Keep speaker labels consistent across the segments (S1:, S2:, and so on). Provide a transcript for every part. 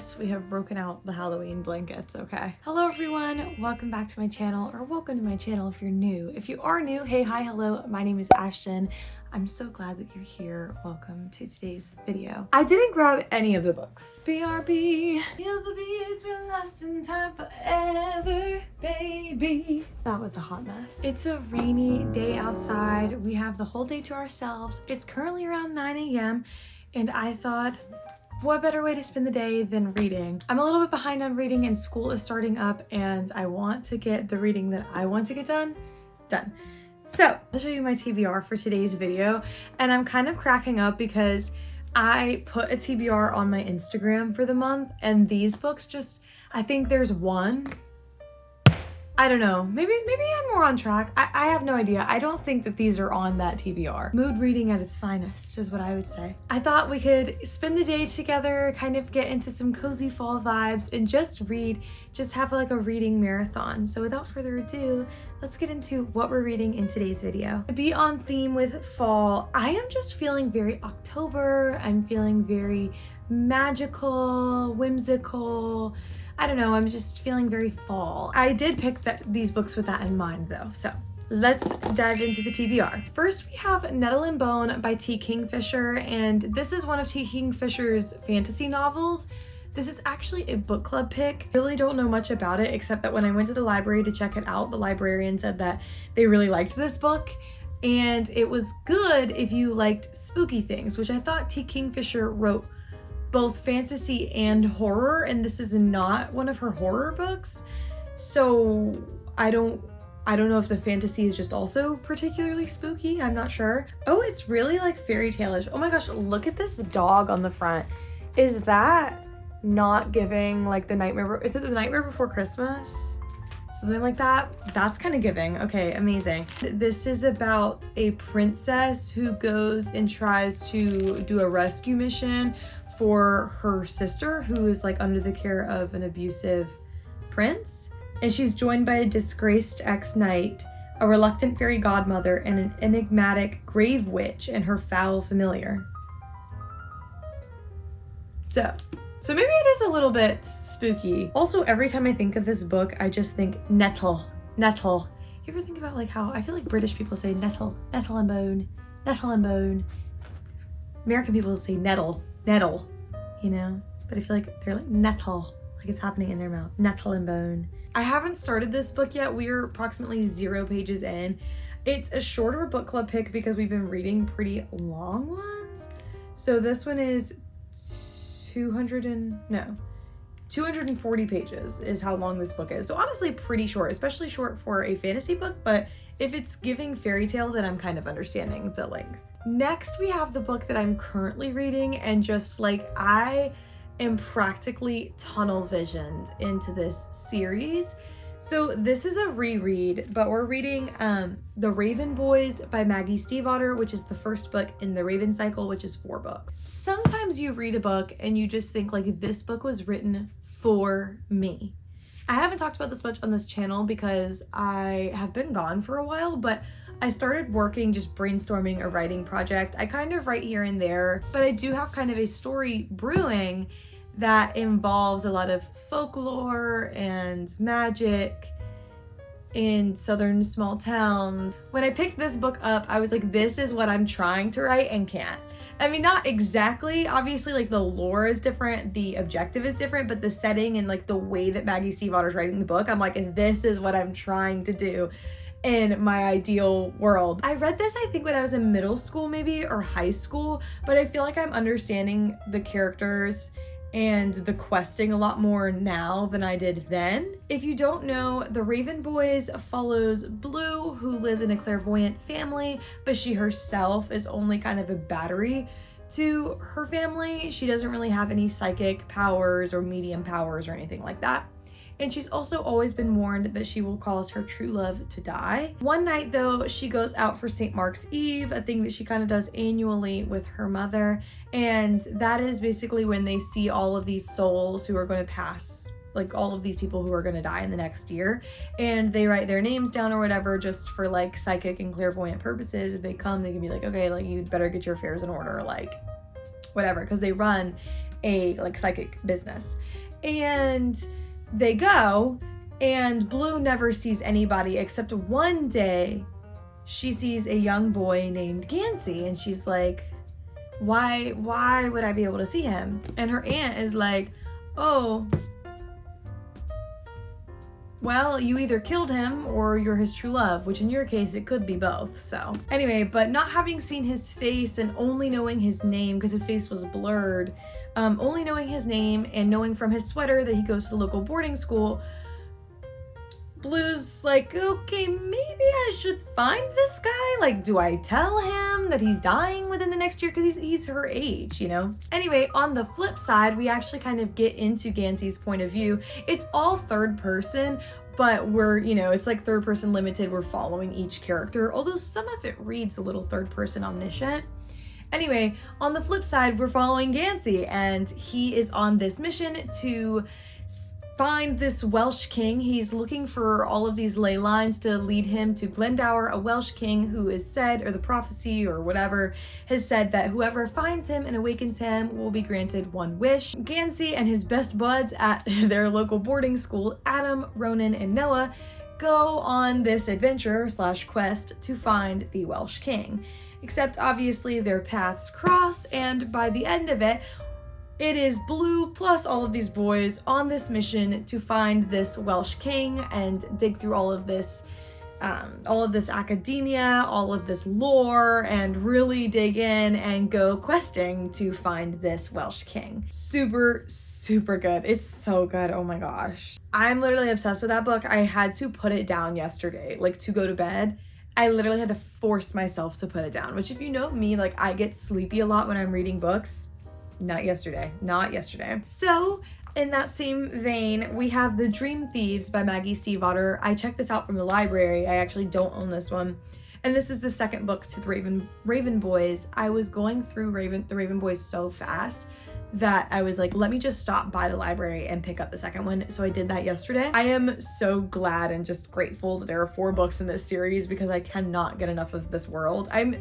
S1: yes, we have broken out the Halloween blankets, okay? Hello everyone, welcome back to my channel, or welcome to my channel if you're new. If you are new, hey, hi, hello, my name is Ashton. I'm so glad that you're here. Welcome to today's video. I didn't grab any of the books. BRB, feel the beats been lost in time forever, baby. That was a hot mess. It's a rainy day outside. We have the whole day to ourselves. It's currently around 9 a.m. and I thought, what better way to spend the day than reading? I'm a little bit behind on reading and school is starting up and I want to get the reading that I want to get done. So I'll show you my TBR for today's video, and I'm kind of cracking up because I put a TBR on my Instagram for the month and these books just, I think there's one. I don't know, maybe I'm more on track. I have no idea. I don't think that these are on that TBR. Mood reading at its finest is what I would say. I thought we could spend the day together, kind of get into some cozy fall vibes and just read, just have like a reading marathon. So without further ado, let's get into what we're reading in today's video. To be on theme with fall, I am just feeling very October. I'm feeling very magical, whimsical. I don't know, I'm just feeling very fall. I did pick these books with that in mind though, so let's dive into the TBR. First, we have Nettle and Bone by T. Kingfisher, and this is one of T. Kingfisher's fantasy novels. This is actually a book club pick. I really don't know much about it, except that when I went to the library to check it out, the librarian said that they really liked this book, and it was good if you liked spooky things, which I thought T. Kingfisher wrote both fantasy and horror, and this is not one of her horror books. So I don't know if the fantasy is just also particularly spooky. I'm not sure. Oh, it's really like fairy tale-ish. Oh my gosh, look at this dog on the front. Is that not giving like the Nightmare? Is it the Nightmare Before Christmas? Something like that? That's kind of giving. Okay, amazing. This is about a princess who goes and tries to do a rescue mission for her sister who is like under the care of an abusive prince. And she's joined by a disgraced ex-knight, a reluctant fairy godmother, and an enigmatic grave witch and her foul familiar. So maybe it is a little bit spooky. Also, every time I think of this book, I just think nettle. You ever think about like how I feel like British people say nettle and bone, nettle and bone. American people say nettle, you know? But I feel like they're like nettle, like it's happening in their mouth, nettle and bone. I haven't started this book yet. We're approximately 0 pages in. It's a shorter book club pick because we've been reading pretty long ones. So this one is 240 pages is how long this book is. So honestly pretty short, especially short for a fantasy book, but if it's giving fairy tale, then I'm kind of understanding the length. Next, we have the book that I'm currently reading, and just like I am practically tunnel visioned into this series. So this is a reread, but we're reading The Raven Boys by Maggie Stiefvater, which is the first book in the Raven cycle, which is 4 books. Sometimes you read a book and you just think like, this book was written for me. I haven't talked about this much on this channel because I have been gone for a while, but I started working, just brainstorming a writing project. I kind of write here and there, but I do have kind of a story brewing that involves a lot of folklore and magic in southern small towns. When I picked this book up, I was like, this is what I'm trying to write and can't. I mean, not exactly, obviously like the lore is different, the objective is different, but the setting and like the way that Maggie Stiefvater is writing the book, I'm like, this is what I'm trying to do in my ideal world. I read this, I think when I was in middle school maybe, or high school, but I feel like I'm understanding the characters and the questing a lot more now than I did then. If you don't know, The Raven Boys follows Blue, who lives in a clairvoyant family, but she herself is only kind of a battery to her family. She doesn't really have any psychic powers or medium powers or anything like that. And she's also always been warned that she will cause her true love to die. One night though, she goes out for St. Mark's Eve, a thing that she kind of does annually with her mother. And that is basically when they see all of these souls who are going to pass, like all of these people who are going to die in the next year. And they write their names down or whatever, just for like psychic and clairvoyant purposes. If they come, they can be like, okay, like you'd better get your affairs in order, like whatever, because they run a like psychic business. And they go, and Blue never sees anybody except one day she sees a young boy named Gansey, and she's like, why would I be able to see him? And her aunt is like, oh, well, you either killed him or you're his true love, which in your case, it could be both. So anyway, but not having seen his face and only knowing his name, because his face was blurred, only knowing his name and knowing from his sweater that he goes to the local boarding school, Blue's like, okay, maybe I should find this guy. Like, do I tell him that he's dying within the next year? Because he's her age, you know? Anyway, on the flip side, we actually kind of get into Gansey's point of view. It's all third person, but we're, you know, it's like third person limited. We're following each character, although some of it reads a little third person omniscient. Anyway, on the flip side, we're following Gansey, and he is on this mission to find this Welsh king. He's looking for all of these ley lines to lead him to Glendower, a Welsh king who is said, or the prophecy or whatever, has said that whoever finds him and awakens him will be granted one wish. Gansey and his best buds at their local boarding school, Adam, Ronan, and Noah, go on this adventure / quest to find the Welsh king. Except obviously their paths cross, and by the end of it, it is Blue plus all of these boys on this mission to find this Welsh king and dig through all of this academia, all of this lore, and really dig in and go questing to find this Welsh king. Super, super good. It's so good. Oh my gosh. I'm literally obsessed with that book. I had to put it down yesterday, like to go to bed. I literally had to force myself to put it down, which if you know me, like I get sleepy a lot when I'm reading books. Not yesterday. So in that same vein, we have The Dream Thieves by Maggie Stiefvater. I checked this out from the library. I actually don't own this one. And this is the second book to the Raven Boys. I was going through the Raven Boys so fast that I was like, let me just stop by the library and pick up the second one. So I did that yesterday. I am so glad and just grateful that there are 4 books in this series because I cannot get enough of this world. I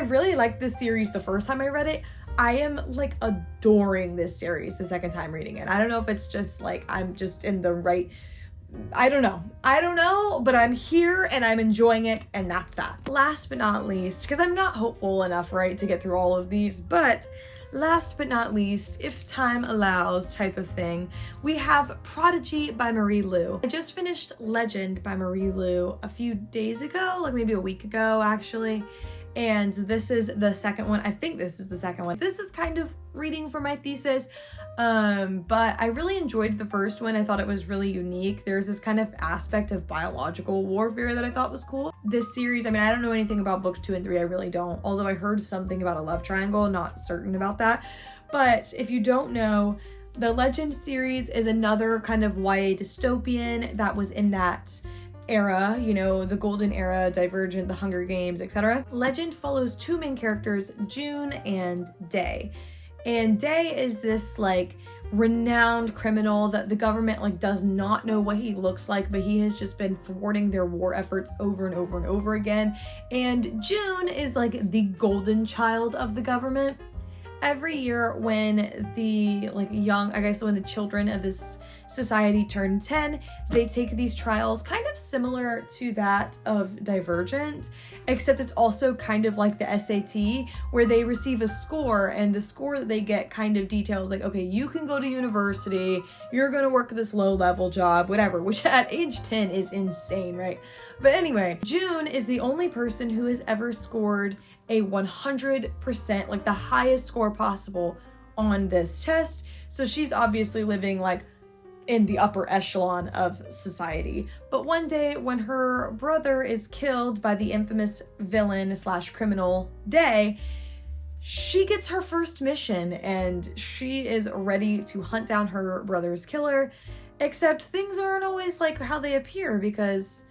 S1: really liked this series the first time I read it. I am like adoring this series the second time reading it. I don't know if it's just like I'm just in the right, I don't know, but I'm here and I'm enjoying it, and that's that. Last but not least, because I'm not hopeful enough, right, to get through all of these, but last but not least, if time allows type of thing, we have Prodigy by Marie Lu. I just finished Legend by Marie Lu a few days ago, like maybe a week ago actually. And this is the second one. I think this is the second one. This is kind of reading for my thesis, but I really enjoyed the first one. I thought it was really unique. There's this kind of aspect of biological warfare that I thought was cool. This series, I mean, I don't know anything about books 2 and 3. I really don't. Although I heard something about a love triangle, not certain about that. But if you don't know, the Legend series is another kind of YA dystopian that was in that era, you know, the golden era, Divergent, the Hunger Games, etc. Legend follows 2 main characters, June and Day. And Day is this like renowned criminal that the government like does not know what he looks like, but he has just been thwarting their war efforts over and over and over again. And June is like the golden child of the government. Every year when the when the children of this society turn 10, they take these trials kind of similar to that of Divergent, except it's also kind of like the SAT where they receive a score, and the score that they get kind of details like, okay, you can go to university, you're gonna work this low level job, whatever, which at age 10 is insane, right? But anyway, June is the only person who has ever scored a 100%, like the highest score possible on this test. So she's obviously living like in the upper echelon of society. But one day when her brother is killed by the infamous villain / criminal Day, she gets her first mission and she is ready to hunt down her brother's killer, except things aren't always like how they appear because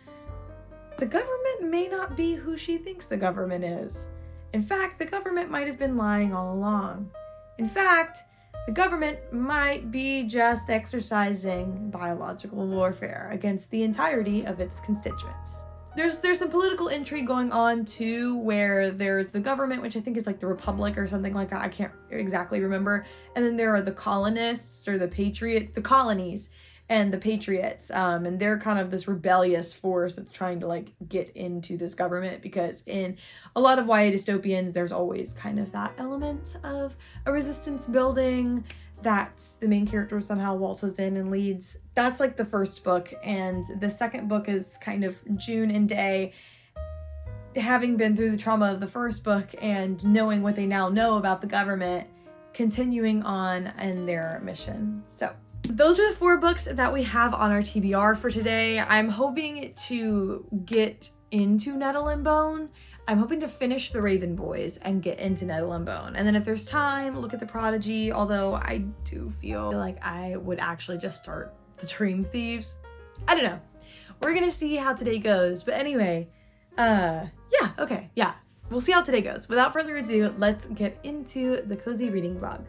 S1: the government may not be who she thinks the government is. In fact, the government might have been lying all along. In fact, the government might be just exercising biological warfare against the entirety of its constituents. there's some political intrigue going on too, where there's the government, which I think is like the Republic or something like that. I can't exactly remember. And then there are the colonists or the patriots, the colonies and the patriots. And they're kind of this rebellious force that's trying to like get into this government, because in a lot of YA dystopians, there's always kind of that element of a resistance building that the main character somehow waltzes in and leads. That's like the first book, and the second book is kind of June and Day having been through the trauma of the first book and knowing what they now know about the government, continuing on in their mission. So those are the 4 books that we have on our TBR for today. I'm hoping to get into Nettle and Bone. I'm hoping to finish The Raven Boys and get into Nettle and Bone. And then if there's time, look at The Prodigy, although I do feel like I would actually just start The Dream Thieves. I don't know. We're gonna see how today goes. But anyway, yeah. We'll see how today goes. Without further ado, let's get into the Cozy Reading Vlog.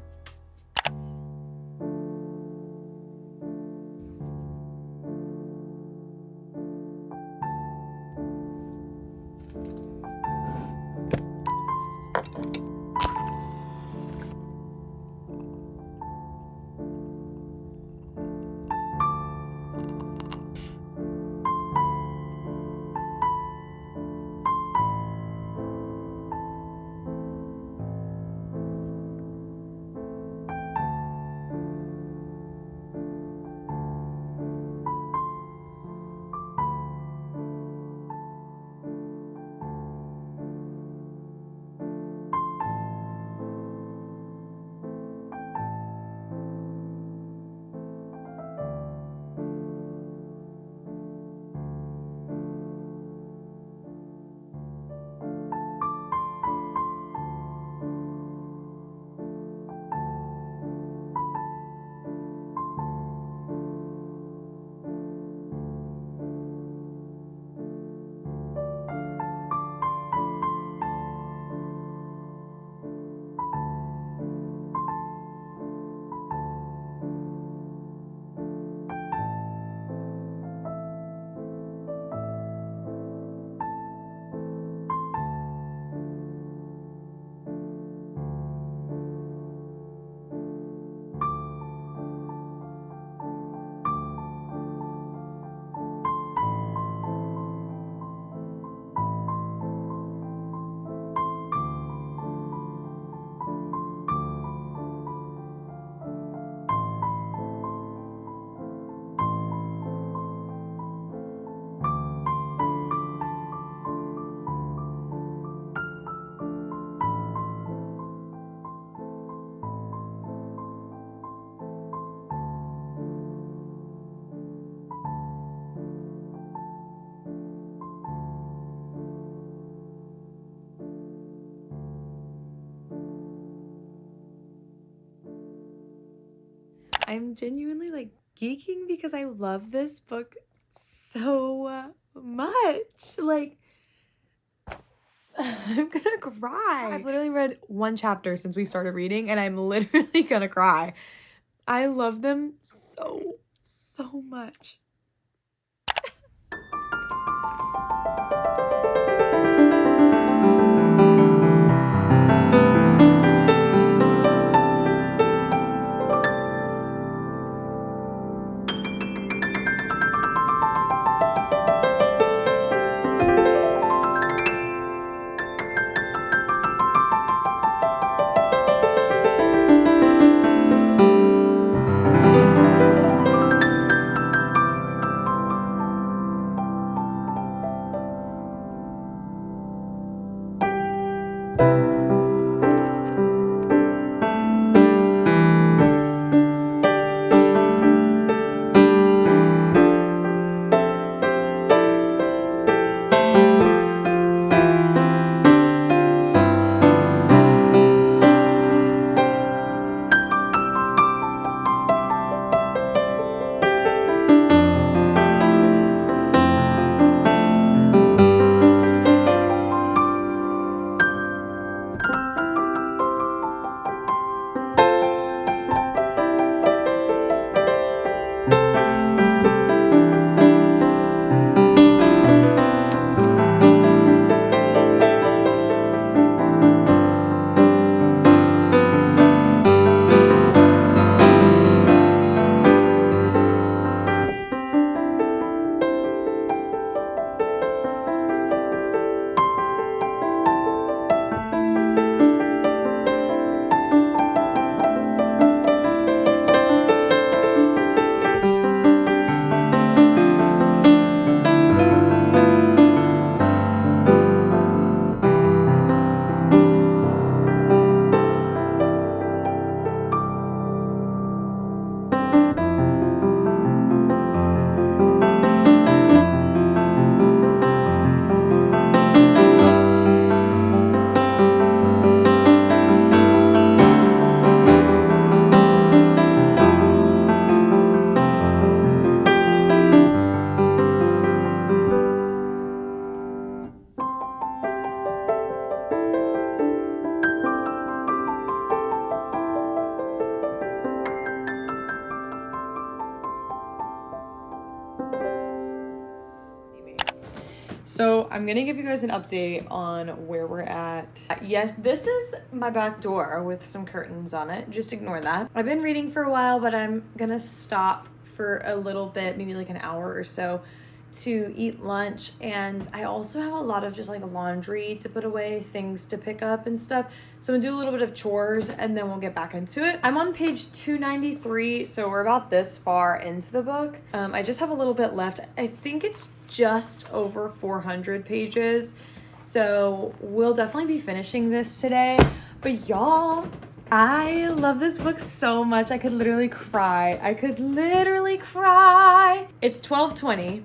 S1: I'm genuinely like geeking because I love this book so much. Like, I'm gonna cry. I've literally read 1 chapter since we started reading and I'm literally gonna cry. I love them so much. So I'm gonna give you guys an update on where we're at. Yes, this is my back door with some curtains on it. Just ignore that. I've been reading for a while, but I'm gonna stop for a little bit, maybe like an hour or so, to eat lunch. And I also have a lot of just like laundry to put away, things to pick up and stuff. So I'm gonna do a little bit of chores and then we'll get back into it. I'm on page 293, so we're about this far into the book. I just have a little bit left. I think it's just over 400 pages. So we'll definitely be finishing this today. But y'all, I love this book so much. I could literally cry. It's 12:20.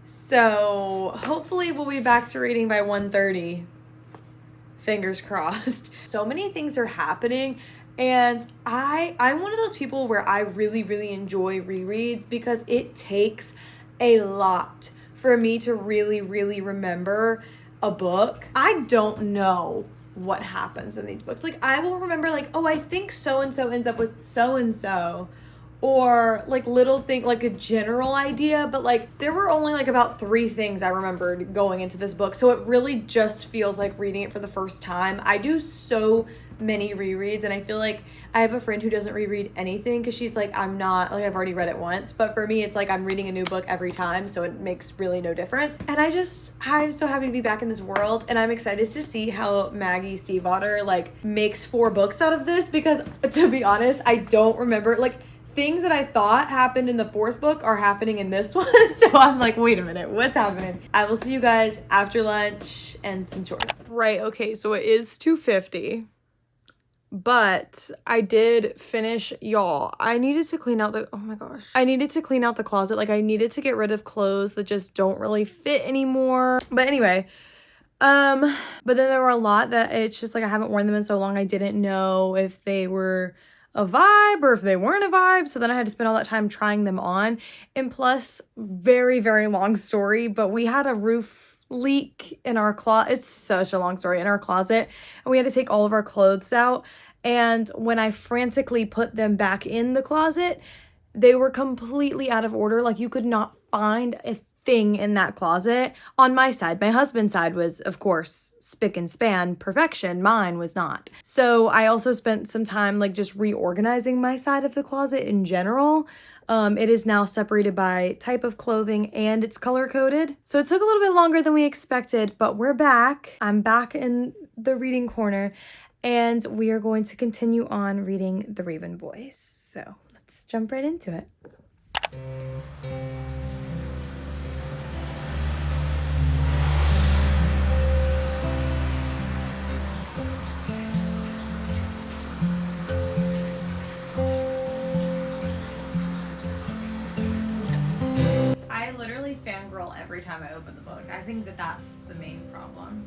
S1: So hopefully we'll be back to reading by 1:30. Fingers crossed. So many things are happening. And I'm one of those people where I really, really enjoy rereads because it takes a lot for me to really, really remember a book. I don't know what happens in these books. Like, I will remember, like, oh, I think so-and-so ends up with so-and-so. Or, like, little thing, like a general idea. But, like, there were only, like, about 3 things I remembered going into this book. So it really just feels like reading it for the first time. I do so many rereads, and I feel like I have a friend who doesn't reread anything because she's like, I'm not, like, I've already read it once. But for me, it's like I'm reading a new book every time, so it makes really no difference. And I'm so happy to be back in this world, and I'm excited to see how Maggie Stiefvater, like, makes 4 books out of this, because to be honest, I don't remember, like, things that I thought happened in the 4th book are happening in this one. So I'm like, wait a minute, what's happening? I will see you guys after lunch and some chores. Right, okay, so it is 2:50. But I did finish, y'all. I needed to clean out the, oh my gosh. I needed to clean out the closet. Like, I needed to get rid of clothes that just don't really fit anymore. But anyway, but then there were a lot that it's just like I haven't worn them in so long. I didn't know if they were a vibe or if they weren't a vibe. So then I had to spend all that time trying them on. And plus, very, very long story, but we had a roof leak in our closet. It's such a long story, in our closet, and we had to take all of our clothes out. And when I frantically put them back in the closet, they were completely out of order. Like, you could not find a thing in that closet on my side. My husband's side was, of course, spick and span perfection. Mine was not. So I also spent some time like just reorganizing my side of the closet in general. It is now separated by type of clothing and it's color coded. So it took a little bit longer than we expected, but we're back. I'm back in the reading corner and we are going to continue on reading The Raven Boys. So let's jump right into it. I literally fangirl every time I open the book. I think that that's the main problem.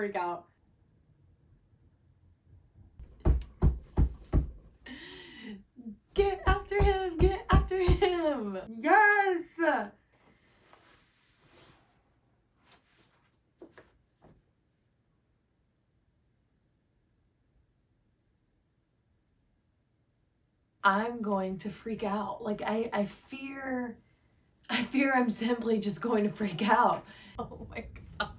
S1: freak out. Get after him! Get after him! Yes! I'm going to freak out. Like, I fear I'm simply just going to freak out. Oh my gosh.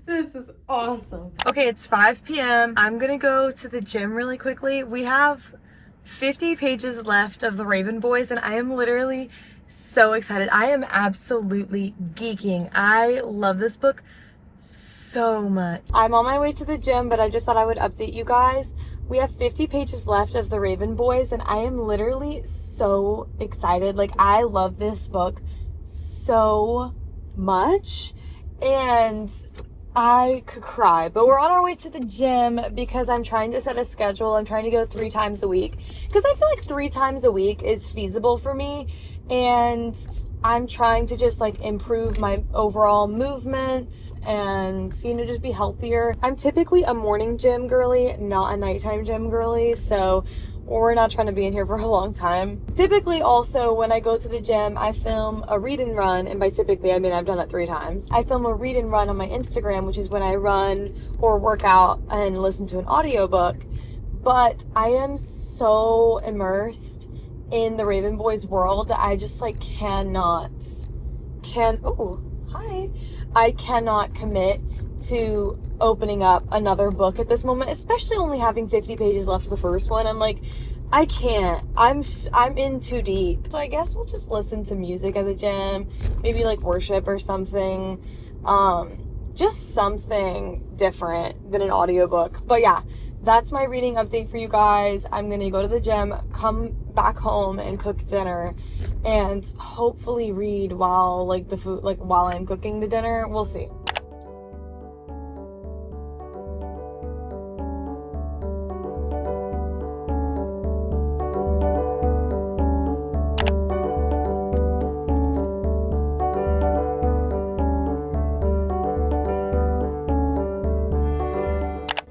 S1: This is awesome. Okay, it's 5 p.m. I'm gonna go to the gym really quickly. We have 50 pages left of the Raven Boys, and I am literally so excited. I am absolutely geeking. I love this book so much. I'm on my way to the gym, but I just thought I would update you guys. We have 50 pages left of the Raven Boys, and I am literally so excited. Like, I love this book so much, and I could cry. But we're on our way to the gym because I'm trying to set a schedule. I'm trying to go 3 times a week because I feel like 3 times a week is feasible for me, and I'm trying to just like improve my overall movement and, you know, just be healthier. I'm typically a morning gym girly, not a nighttime gym girly, so we're not trying to be in here for a long time. Typically also when I go to the gym, I film a read and run, and by typically I mean I've done it 3 times. I film a read and run on my Instagram, which is when I run or work out and listen to an audiobook. But I am so immersed in the Raven Boys world that I just like I cannot commit to opening up another book at this moment, especially only having 50 pages left of the first one. I'm like, I can't. I'm in too deep. So I guess we'll just listen to music at the gym, maybe like worship or something. Just something different than an audiobook. But yeah, that's my reading update for you guys. I'm gonna go to the gym, come back home and cook dinner, and hopefully read while while I'm cooking the dinner. We'll see.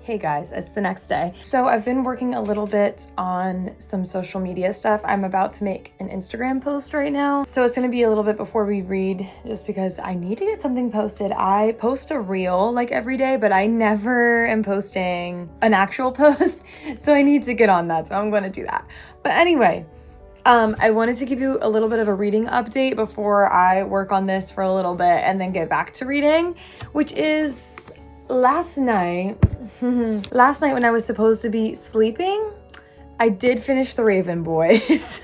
S1: Hey guys, it's the next day. So I've been working a little bit on some social media stuff. I'm about to make an Instagram post right now. So it's gonna be a little bit before we read, just because I need to get something posted. I post a reel like every day, but I never am posting an actual post. So I need to get on that, so I'm gonna do that. But anyway, I wanted to give you a little bit of a reading update before I work on this for a little bit and then get back to reading, which is last night when I was supposed to be sleeping, I did finish the Raven Boys.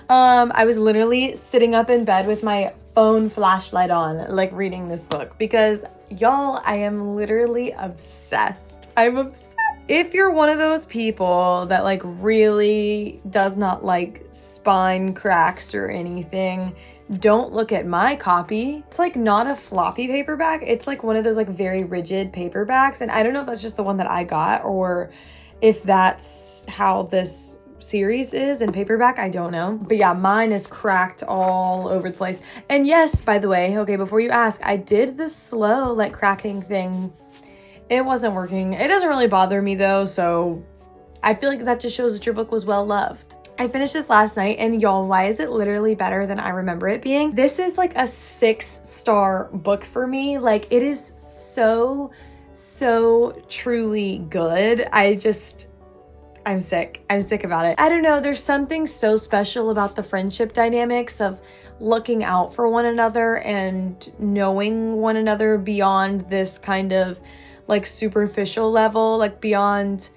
S1: I was literally sitting up in bed with my phone flashlight on, like reading this book, because y'all, I am literally obsessed. I'm obsessed. If you're one of those people that like really does not like spine cracks or anything, don't look at my copy. It's like not a floppy paperback. It's like one of those like very rigid paperbacks. And I don't know if that's just the one that I got or if that's how this series is in paperback. I don't know. But yeah, mine is cracked all over the place. And yes, by the way, okay, before you ask, I did the slow like cracking thing. It wasn't working. It doesn't really bother me though. So I feel like that just shows that your book was well loved. I finished this last night, and y'all, why is it literally better than I remember it being? This is like a 6-star book for me. Like, it is so truly good. I'm sick. I'm sick about it. I don't know. There's something so special about the friendship dynamics of looking out for one another and knowing one another beyond this kind of like superficial level, like beyond,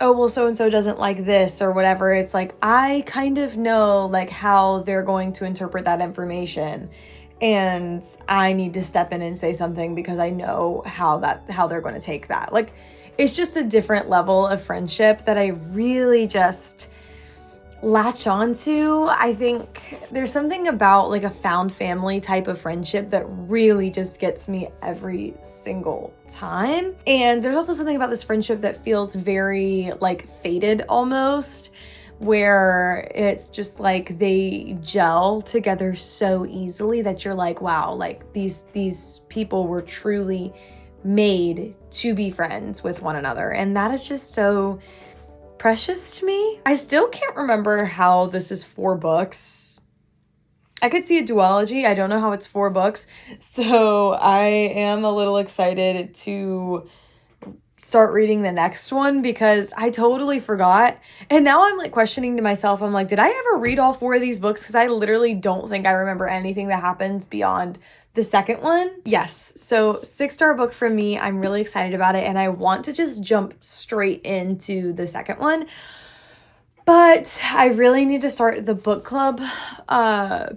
S1: oh, well, so-and-so doesn't like this or whatever. It's like, I kind of know like how they're going to interpret that information, and I need to step in and say something because I know how they're going to take that. Like, it's just a different level of friendship that I really just latch on to. I think there's something about like a found family type of friendship that really just gets me every single time. And there's also something about this friendship that feels very like fated almost, where it's just like they gel together so easily that you're like, wow, like these people were truly made to be friends with one another. And that is just so precious to me. I still can't remember how this is 4 books. I could see a duology. I don't know how it's 4 books. So I am a little excited to start reading the next one because I totally forgot. And now I'm like questioning to myself, I'm like, did I ever read all 4 of these books? Because I literally don't think I remember anything that happens beyond the second one. Yes, so 6-star book from me. I'm really excited about it and I want to just jump straight into the second one. But I really need to start the book club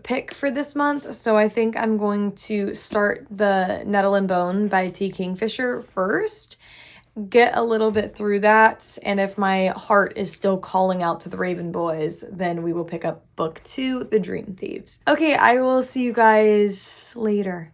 S1: pick for this month. So I think I'm going to start the Nettle and Bone by T. Kingfisher first. Get a little bit through that, and if my heart is still calling out to the Raven Boys, then we will pick up book 2, The Dream Thieves. Okay, I will see you guys later.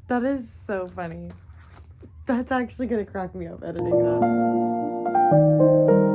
S1: That is so funny. That's actually gonna crack me up editing that.